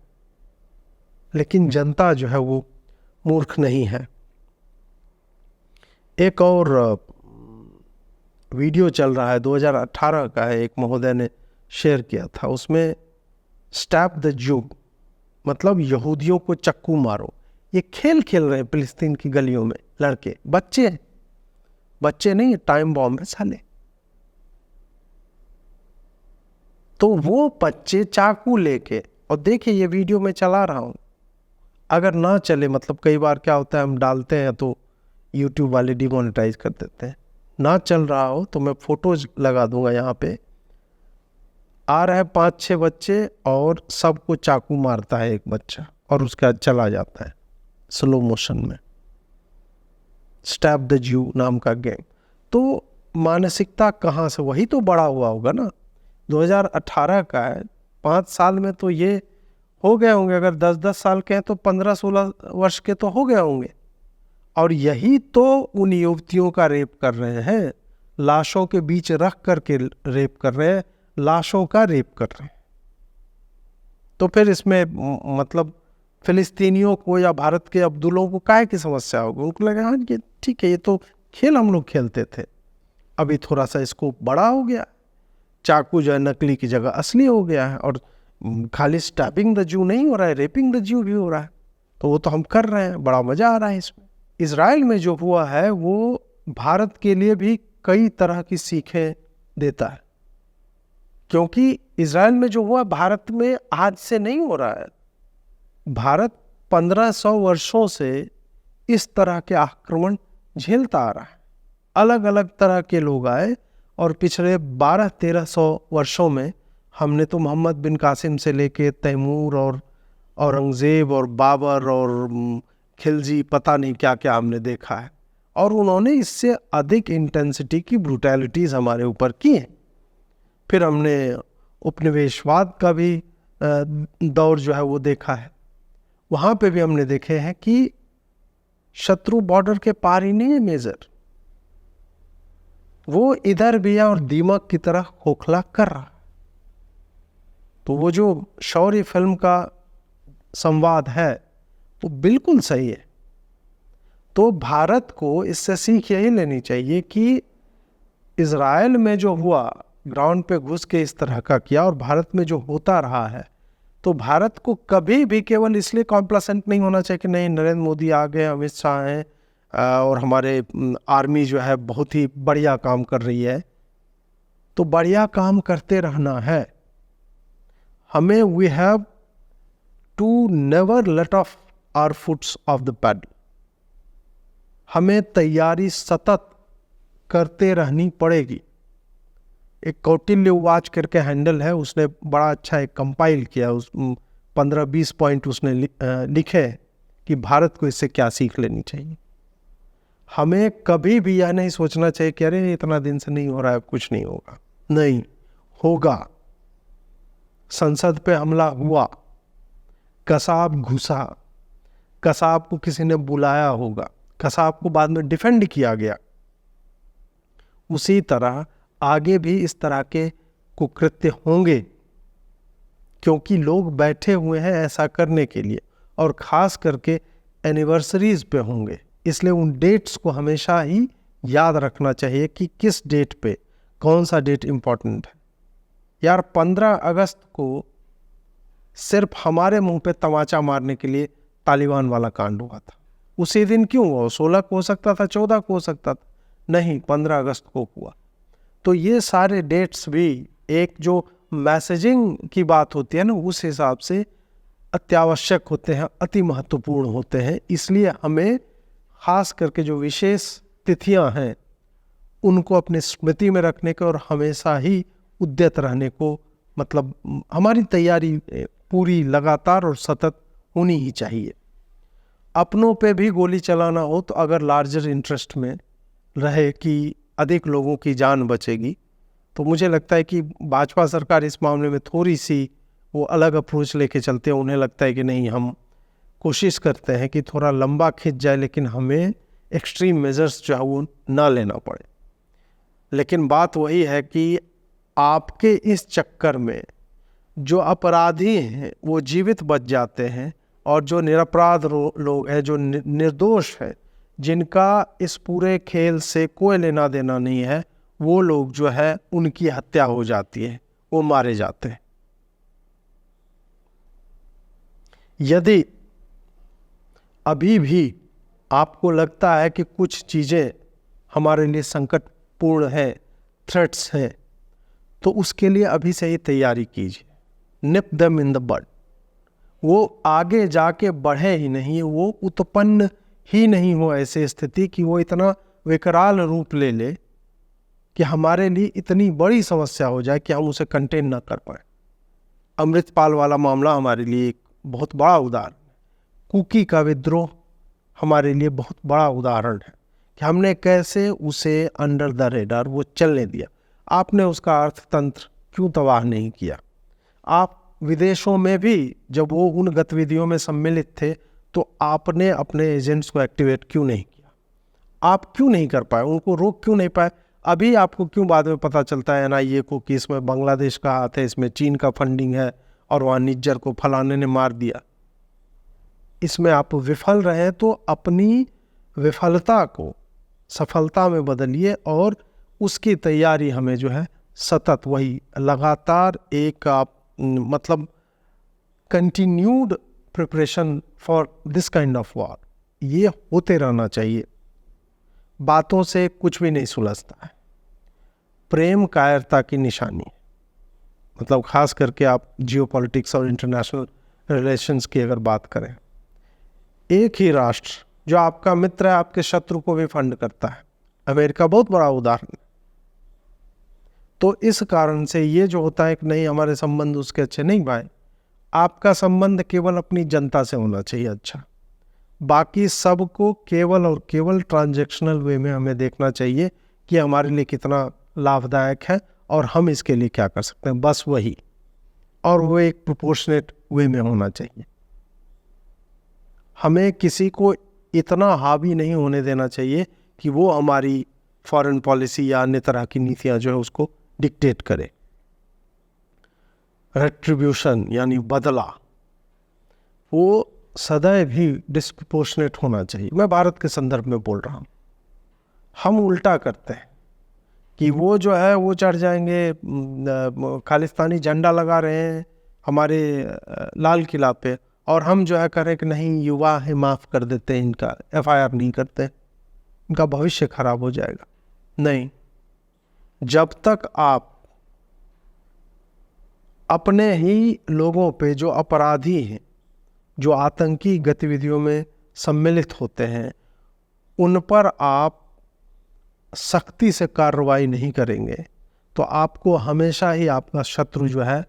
S1: लेकिन जनता जो है वो मूर्ख नहीं है। एक और वीडियो चल रहा है, 2018 का है, एक महोदय ने शेयर किया था, उसमें स्टैप द जू, मतलब यहूदियों को चक्कू मारो। ये खेल खेल रहे हैं फिलिस्तीन की गलियों में लड़के, बच्चे नहीं, टाइम बॉम्ब है साले। तो वो बच्चे चाकू लेके, और देखिए ये वीडियो मैं चला रहा हूँ, अगर ना चले, मतलब कई बार क्या होता है हम डालते हैं तो यूट्यूब वाले डिमोनेटाइज कर देते हैं, ना चल रहा हो तो मैं फोटोज लगा दूंगा। यहाँ पे आ रहा है 5-6 बच्चे और सबको चाकू मारता है एक बच्चा, और उसके बाद चला जाता है स्लो मोशन में। स्टैप द जू नाम का गेम। तो मानसिकता कहाँ से, वही तो बड़ा हुआ होगा ना, 2018 का है, 5 साल में तो ये हो गए होंगे, अगर 10-10 साल के हैं तो 15-16 वर्ष के तो हो गए होंगे। और यही तो उन युवतियों का रेप कर रहे हैं, लाशों के बीच रख करके रेप कर रहे हैं, लाशों का रेप कर रहे हैं। तो फिर इसमें मतलब फिलिस्तीनियों को या भारत के अब्दुलों को काहे की समस्या होगी? उनको लगा हाँ ये ठीक है, ये तो खेल हम लोग खेलते थे, अभी थोड़ा सा इसको बड़ा हो गया, चाकू जो है नकली की जगह असली हो गया है, और खाली स्टैबिंग द जू नहीं हो रहा है, रेपिंग द जू भी हो रहा है। तो वो तो हम कर रहे हैं, बड़ा मजा आ रहा है इसमें। इजराइल में जो हुआ है वो भारत के लिए भी कई तरह की सीखें देता है, क्योंकि इजराइल में जो हुआ भारत में आज से नहीं हो रहा है। भारत 1500 वर्षों से इस तरह के आक्रमण झेलता आ रहा है। अलग अलग तरह के लोग आए, और पिछले 1200-1300 वर्षों में हमने तो मोहम्मद बिन कासिम से लेके तैमूर और औरंगजेब और बाबर और खिलजी, पता नहीं क्या क्या हमने देखा है, और उन्होंने इससे अधिक इंटेंसिटी की ब्रूटैलिटीज हमारे ऊपर की हैं। फिर हमने उपनिवेशवाद का भी दौर जो है वो देखा है, वहाँ पे भी हमने देखे हैं कि शत्रु बॉर्डर के पार ही नहीं है मेजर, वो इधर भी है और दीमक की तरह खोखला कर रहा। तो वो जो शौर्य फिल्म का संवाद है वो बिल्कुल सही है। तो भारत को इससे सीख यही लेनी चाहिए कि इजराइल में जो हुआ, ग्राउंड पे घुस के इस तरह का किया, और भारत में जो होता रहा है, तो भारत को कभी भी केवल इसलिए कॉम्प्लासेंट नहीं होना चाहिए कि नहीं नरेंद्र मोदी आ गए, अमित शाह हैं और हमारे आर्मी जो है बहुत ही बढ़िया काम कर रही है, तो बढ़िया काम करते रहना है हमें। We have to never let off our foots off the pedal. हमें तैयारी सतत करते रहनी पड़ेगी। एक कौटिल्य वाच करके हैंडल है, उसने बड़ा अच्छा एक कंपाइल किया, उस 15-20 पॉइंट उसने लिखे कि भारत को इससे क्या सीख लेनी चाहिए। हमें कभी भी यह नहीं सोचना चाहिए कि अरे इतना दिन से नहीं हो रहा है, कुछ नहीं होगा। नहीं होगा। संसद पे हमला हुआ, कसाब घुसा, कसाब को किसी ने बुलाया होगा, कसाब को बाद में डिफेंड किया गया। उसी तरह आगे भी इस तरह के कुकृत्य होंगे, क्योंकि लोग बैठे हुए हैं ऐसा करने के लिए, और ख़ास करके एनिवर्सरीज पे होंगे। इसलिए उन डेट्स को हमेशा ही याद रखना चाहिए कि किस डेट पे कौन सा डेट इम्पोर्टेंट है। यार 15 अगस्त को सिर्फ हमारे मुंह पे तमाचा मारने के लिए तालिबान वाला कांड हुआ था। उसी दिन क्यों हुआ? 16 को हो सकता था, 14 को हो सकता था, नहीं 15 अगस्त को हुआ। तो ये सारे डेट्स भी एक जो मैसेजिंग की बात होती है ना, उस हिसाब से अत्यावश्यक होते हैं, अति महत्वपूर्ण होते हैं। इसलिए हमें खास करके जो विशेष तिथियां हैं उनको अपनी स्मृति में रखने के और हमेशा ही उद्यत रहने को, मतलब हमारी तैयारी पूरी लगातार और सतत होनी ही चाहिए। अपनों पे भी गोली चलाना हो तो अगर लार्जर इंटरेस्ट में रहे कि अधिक लोगों की जान बचेगी, तो मुझे लगता है कि भाजपा सरकार इस मामले में थोड़ी सी वो अलग अप्रोच लेके चलते हैं। उन्हें लगता है कि नहीं, हम कोशिश करते हैं कि थोड़ा लंबा खिंच जाए, लेकिन हमें एक्सट्रीम मेजर्स जो है वो ना लेना पड़े। लेकिन बात वही है कि आपके इस चक्कर में जो अपराधी हैं वो जीवित बच जाते हैं, और जो निरपराध लोग हैं, जो निर्दोष हैं, जिनका इस पूरे खेल से कोई लेना देना नहीं है, वो लोग जो है उनकी हत्या हो जाती है, वो मारे जाते हैं। यदि अभी भी आपको लगता है कि कुछ चीज़ें हमारे लिए संकटपूर्ण हैं, थ्रेट्स हैं, तो उसके लिए अभी से ही तैयारी कीजिए। निप देम इन द बड। वो आगे जाके बढ़े ही नहीं, वो उत्पन्न ही नहीं हो ऐसी स्थिति कि वो इतना विकराल रूप ले ले कि हमारे लिए इतनी बड़ी समस्या हो जाए कि हम उसे कंटेन ना कर पाए। अमृतपाल वाला मामला हमारे लिए एक बहुत बड़ा उदाहरण है। कुकी का विद्रोह हमारे लिए बहुत बड़ा उदाहरण है कि हमने कैसे उसे अंडर द रेडार वो चलने दिया। आपने उसका अर्थतंत्र क्यों तबाह नहीं किया? आप विदेशों में भी जब वो उन गतिविधियों में सम्मिलित थे तो आपने अपने एजेंट्स को एक्टिवेट क्यों नहीं किया? आप क्यों नहीं कर पाए? उनको रोक क्यों नहीं पाए? अभी आपको क्यों बाद में पता चलता है NIA को कि इसमें बांग्लादेश का हाथ है, इसमें चीन का फंडिंग है और वहाँ निज्जर को फलाने ने मार दिया? इसमें आप विफल रहे तो अपनी विफलता को सफलता में बदलिए और उसकी तैयारी हमें जो है सतत वही लगातार एक आप मतलब continued preparation for this kind of war, ये होते रहना चाहिए। बातों से कुछ भी नहीं सुलझता है। प्रेम कायरता की निशानी है। मतलब खास करके आप जियोपॉलिटिक्स और इंटरनेशनल रिलेशंस की अगर बात करें, एक ही राष्ट्र जो आपका मित्र है आपके शत्रु को भी फंड करता है। अमेरिका बहुत बड़ा उदाहरण है। तो इस कारण से ये जो होता है कि नहीं हमारे संबंध उसके अच्छे नहीं पाए, आपका संबंध केवल अपनी जनता से होना चाहिए अच्छा। बाकी सबको केवल और केवल ट्रांजैक्शनल वे में हमें देखना चाहिए कि हमारे लिए कितना लाभदायक है और हम इसके लिए क्या कर सकते हैं, बस वही। और वो एक प्रोपोर्शनेट वे में होना चाहिए। हमें किसी को इतना हावी नहीं होने देना चाहिए कि वो हमारी फॉरेन पॉलिसी या अन्य तरह की नीतियां जो है उसको डिक्टेट करे। रेट्रीब्यूशन यानी बदला, वो सदैव ही डिस्प्रोपोर्शनेट होना चाहिए। मैं भारत के संदर्भ में बोल रहा हूँ। हम उल्टा करते हैं कि वो जो है वो चढ़ जाएंगे, खालिस्तानी झंडा लगा रहे हैं हमारे लाल किला पे, और हम जो है करें कि नहीं युवा है माफ़ कर देते हैं, इनका FIR नहीं करते, इनका भविष्य खराब हो जाएगा। नहीं, जब तक आप अपने ही लोगों पे जो अपराधी हैं, जो आतंकी गतिविधियों में सम्मिलित होते हैं, उन पर आप सख्ती से कार्रवाई नहीं करेंगे तो आपको हमेशा ही आपका शत्रु जो है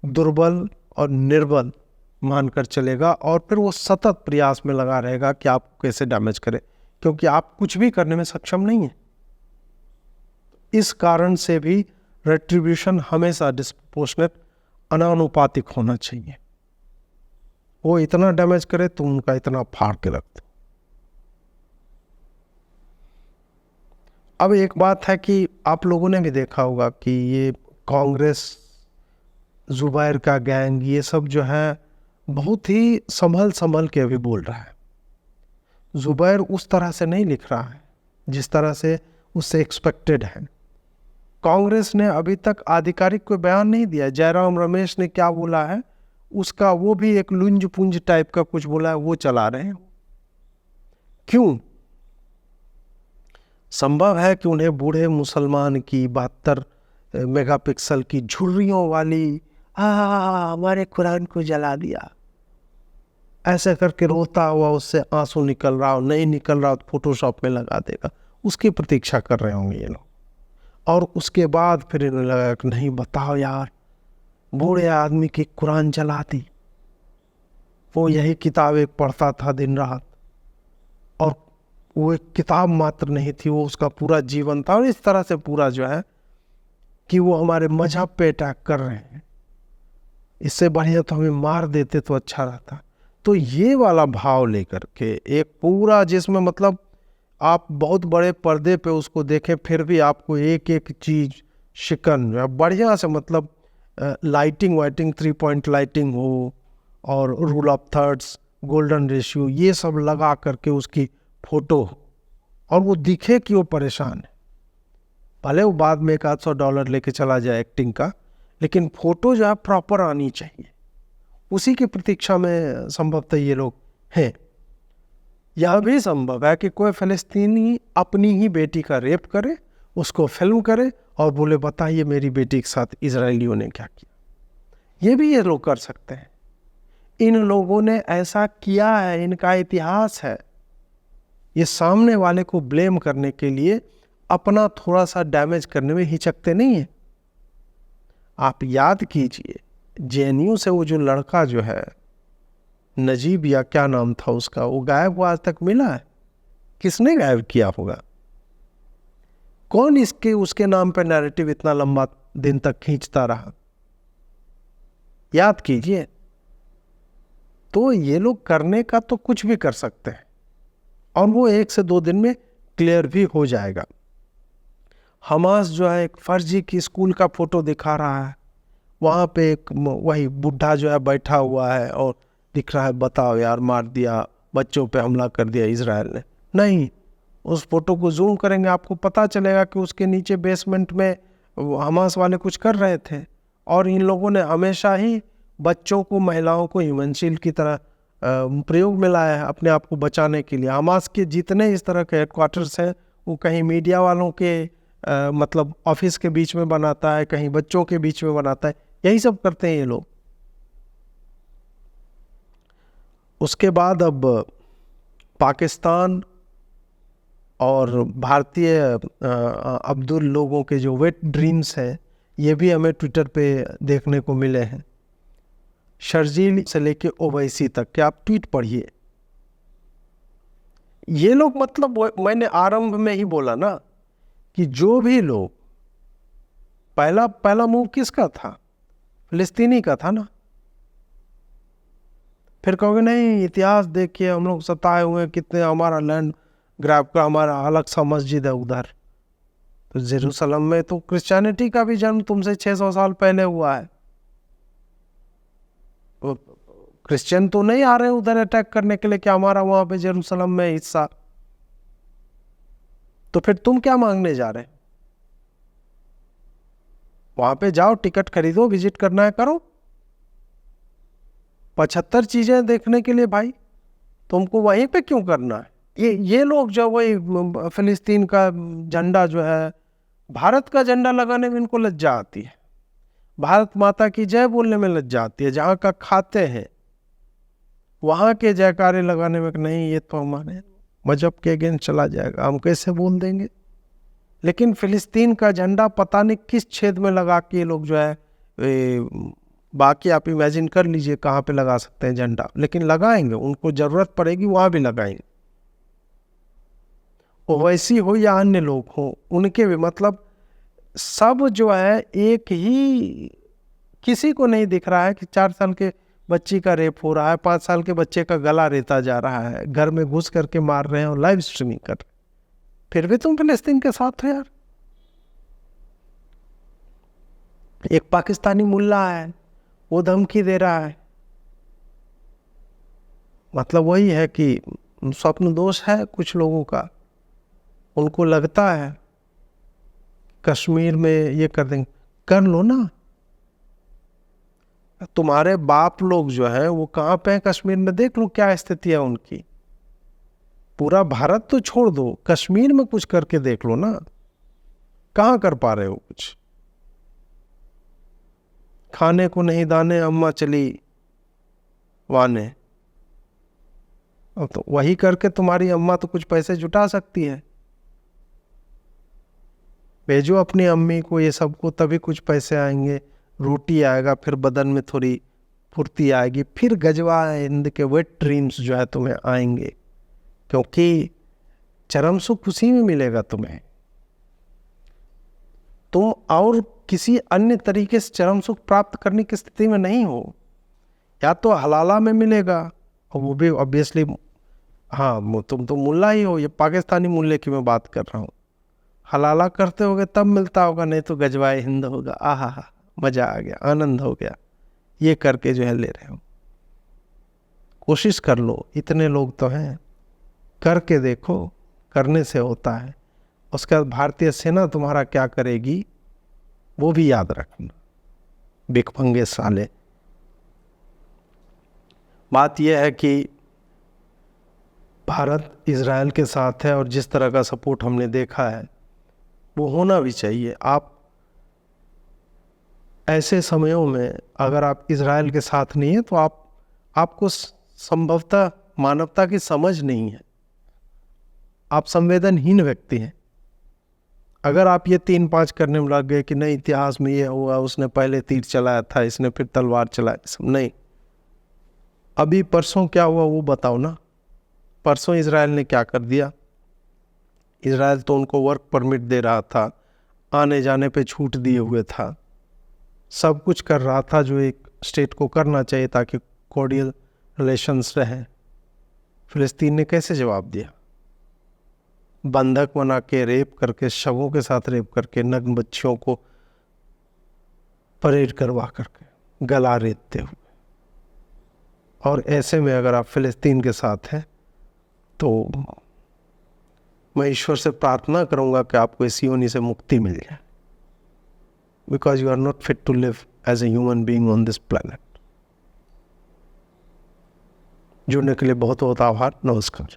S1: दुर्बल और निर्बल मानकर चलेगा और फिर वो सतत प्रयास में लगा रहेगा कि आपको कैसे डैमेज करे, क्योंकि आप कुछ भी करने में सक्षम नहीं है। इस कारण से भी रेट्रीब्यूशन हमेशा डिस्प्रोपोर्शनेट अनानुपातिक होना चाहिए। वो इतना डैमेज करे तो उनका इतना फाड़ के रख दो। अब एक बात है कि आप लोगों ने भी देखा होगा कि ये कांग्रेस, जुबैर का गैंग, ये सब जो है बहुत ही संभल के अभी बोल रहा है। जुबैर उस तरह से नहीं लिख रहा है जिस तरह से उससे एक्सपेक्टेड है। कांग्रेस ने अभी तक आधिकारिक कोई बयान नहीं दिया। जयराम रमेश ने क्या बोला है उसका वो भी एक लुंज पुंज टाइप का कुछ बोला है, वो चला रहे हैं। क्यों? संभव है कि उन्हें बूढ़े मुसलमान की 72 मेगापिक्सल की झुर्रियों वाली हमारे कुरान को जला दिया ऐसे करके रोता हुआ उससे आंसू निकल रहा हो, नहीं निकल रहा तो फोटोशॉप में लगा देगा, उसकी प्रतीक्षा कर रहे होंगे ये लोग। और उसके बाद फिर इन्हें लगा कि नहीं बताओ यार, बूढ़े आदमी की कुरान जला दी। वो यही किताब एक पढ़ता था दिन रात, और वो एक किताब मात्र नहीं थी, वो उसका पूरा जीवन था। और इस तरह से पूरा जो है कि वो हमारे मजहब पे अटैक कर रहे हैं, इससे बढ़िया तो हमें मार देते तो अच्छा रहता। तो ये वाला भाव लेकर के एक पूरा, जिसमें मतलब आप बहुत बड़े पर्दे पे उसको देखें फिर भी आपको एक एक चीज़ शिकन बढ़िया से, मतलब लाइटिंग वाइटिंग 3 पॉइंट लाइटिंग हो और rule of thirds, golden ratio, ये सब लगा करके उसकी फ़ोटो हो और वो दिखे कि वो परेशान है। भले वो बाद में $100 लेके चला जाए एक्टिंग का, लेकिन फ़ोटो जो है प्रॉपर आनी चाहिए। उसी की प्रतीक्षा में संभवतः ये लोग हैं। यह भी संभव है कि कोई फ़लस्तीनी अपनी ही बेटी का रेप करे, उसको फिल्म करे और बोले बताइए मेरी बेटी के साथ इजरायलियों ने क्या किया। ये भी ये लोग कर सकते हैं। इन लोगों ने ऐसा किया है, इनका इतिहास है। ये सामने वाले को ब्लेम करने के लिए अपना थोड़ा सा डैमेज करने में हिचकते नहीं है। आप याद कीजिए, जेएनयू से वो जो लड़का जो है नजीब या क्या नाम था उसका, वो गायब हुआ, आज तक मिला है? किसने गायब किया होगा? कौन इसके उसके नाम पर नैरेटिव इतना लंबा दिन तक खींचता रहा? याद कीजिए। तो ये लोग करने का तो कुछ भी कर सकते हैं और वो 1 से 2 दिन में क्लियर भी हो जाएगा। हमास जो है एक फर्जी की स्कूल का फोटो दिखा रहा है, वहाँ पे एक वही बुढ़ा जो है बैठा हुआ है और दिख रहा है, बताओ यार मार दिया, बच्चों पे हमला कर दिया इजराइल ने। नहीं, उस फोटो को जूम करेंगे आपको पता चलेगा कि उसके नीचे बेसमेंट में हमास वाले कुछ कर रहे थे। और इन लोगों ने हमेशा ही बच्चों को, महिलाओं को हिमनशील की तरह प्रयोग में लाया है अपने आप को बचाने के लिए। हमास के जितने इस तरह के हेडक्वार्टर्स हैं वो कहीं मीडिया वालों के मतलब ऑफिस के बीच में बनाता है, कहीं बच्चों के बीच में बनाता है, यही सब करते हैं ये लोग। उसके बाद अब पाकिस्तान और भारतीय अब्दुल लोगों के जो वेट ड्रीम्स हैं, ये भी हमें ट्विटर पे देखने को मिले हैं। शर्जील से लेके ओवैसी तक के आप ट्वीट पढ़िए। ये लोग मतलब मैंने आरंभ में ही बोला ना कि जो भी लोग, पहला मूव किसका था? फिलिस्तीनी का था ना। फिर कहोगे नहीं इतिहास देखिए, हम लोग सताए हुए कितने, हमारा लैंड ग्रैब का, हमारा अलग सा मस्जिद है उधर। तो जेरूसलम में तो क्रिश्चियनिटी का भी जन्म तुमसे 600 साल पहले हुआ है। क्रिश्चियन तो नहीं आ रहे उधर अटैक करने के लिए कि हमारा वहां पे जेरूसलम में हिस्सा। तो फिर तुम क्या मांगने जा रहे? वहां पे जाओ, टिकट खरीदो, विजिट करना है करो। 75 चीजें देखने के लिए भाई तुमको वहीं पे क्यों करना है? ये लोग जो वही फिलिस्तीन का झंडा जो है, भारत का झंडा लगाने में इनको लज्जा आती है, भारत माता की जय बोलने में लज्जा आती है। जहाँ का खाते हैं वहां के जयकारे लगाने में नहीं, ये तो हमारे मजहब के अगेंस्ट चला जाएगा, हम कैसे बोल देंगे। लेकिन फिलिस्तीन का झंडा पता नहीं किस छेद में लगा के ये लोग जो है, बाकी आप इमेजिन कर लीजिए कहाँ पे लगा सकते हैं झंडा, लेकिन लगाएंगे, उनको जरूरत पड़ेगी वहां भी लगाएंगे। ओवैसी हो या अन्य लोग हो, उनके भी मतलब सब जो है एक ही, किसी को नहीं दिख रहा है कि 4 साल के बच्ची का रेप हो रहा है, 5 साल के बच्चे का गला रेता जा रहा है, घर में घुस करके मार रहे हैं और लाइव स्ट्रीमिंग कर रहे हैं। फिर भी तुम फिलिस्तीन के साथ हो यार। एक पाकिस्तानी मुल्ला है, वो धमकी दे रहा है। मतलब वही है कि स्वप्न दोष है कुछ लोगों का, उनको लगता है कश्मीर में ये कर देंगे। कर लो ना। तुम्हारे बाप लोग जो है वो कहाँ पे हैं कश्मीर में, देख लो क्या स्थिति है उनकी। पूरा भारत तो छोड़ दो, कश्मीर में कुछ करके देख लो ना, कहाँ कर पा रहे हो कुछ। खाने को नहीं दाने, अम्मा चली वाने। तो वही करके तुम्हारी अम्मा तो कुछ पैसे जुटा सकती है। भेजो अपनी अम्मी को ये सबको, तभी कुछ पैसे आएंगे, रोटी आएगा, फिर बदन में थोड़ी फुर्ती आएगी, फिर गजवा हिंद के वेट ड्रीम्स जो है तुम्हें आएंगे, क्योंकि चरम सुख उसी में मिलेगा तुम्हें। तुम और किसी अन्य तरीके से चरम सुख प्राप्त करने की स्थिति में नहीं हो। या तो हलाला में मिलेगा, और वो भी ऑब्वियसली, हाँ तुम तो मुल्ला ही हो, ये पाकिस्तानी मुल्ले की मैं बात कर रहा हूँ। हलाला करते होगे तब मिलता होगा, नहीं तो गजवाए हिंद होगा, आहा मजा आ गया, आनंद हो गया। ये करके जो है ले रहे हो। कोशिश कर लो, इतने लोग तो हैं, करके देखो, करने से होता है। उसके बाद भारतीय सेना तुम्हारा क्या करेगी वो भी याद रखना, भिखमंगे साले। बात यह है कि भारत इजराइल के साथ है, और जिस तरह का सपोर्ट हमने देखा है, वो होना भी चाहिए। आप ऐसे समयों में अगर आप इज़राइल के साथ नहीं है तो आपको संभवतः मानवता की समझ नहीं है, आप संवेदनहीन व्यक्ति हैं। अगर आप ये 3-5 करने में लग गए कि नहीं इतिहास में ये हुआ, उसने पहले तीर चलाया था, इसने फिर तलवार चलाया, सब नहीं। अभी परसों क्या हुआ वो बताओ ना। परसों इज़राइल ने क्या कर दिया? इज़राइल तो उनको वर्क परमिट दे रहा था, आने जाने पे छूट दिए हुए था, सब कुछ कर रहा था जो एक स्टेट को करना चाहिए ताकि कॉर्डियल रिलेशंस रहें। फिलिस्तीन ने कैसे जवाब दिया? बंधक बना के, रेप करके, शवों के साथ रेप करके, नग्न बच्चियों को परेड करवा करके, गला रेतते हुए। और ऐसे में अगर आप फिलिस्तीन के साथ हैं तो मैं ईश्वर से प्रार्थना करूंगा कि आपको इस योनि से मुक्ति मिल जाए, because you are not fit to live as a human being on this planet. जुड़ने के लिए बहुत बहुत आभार। नमस्कार।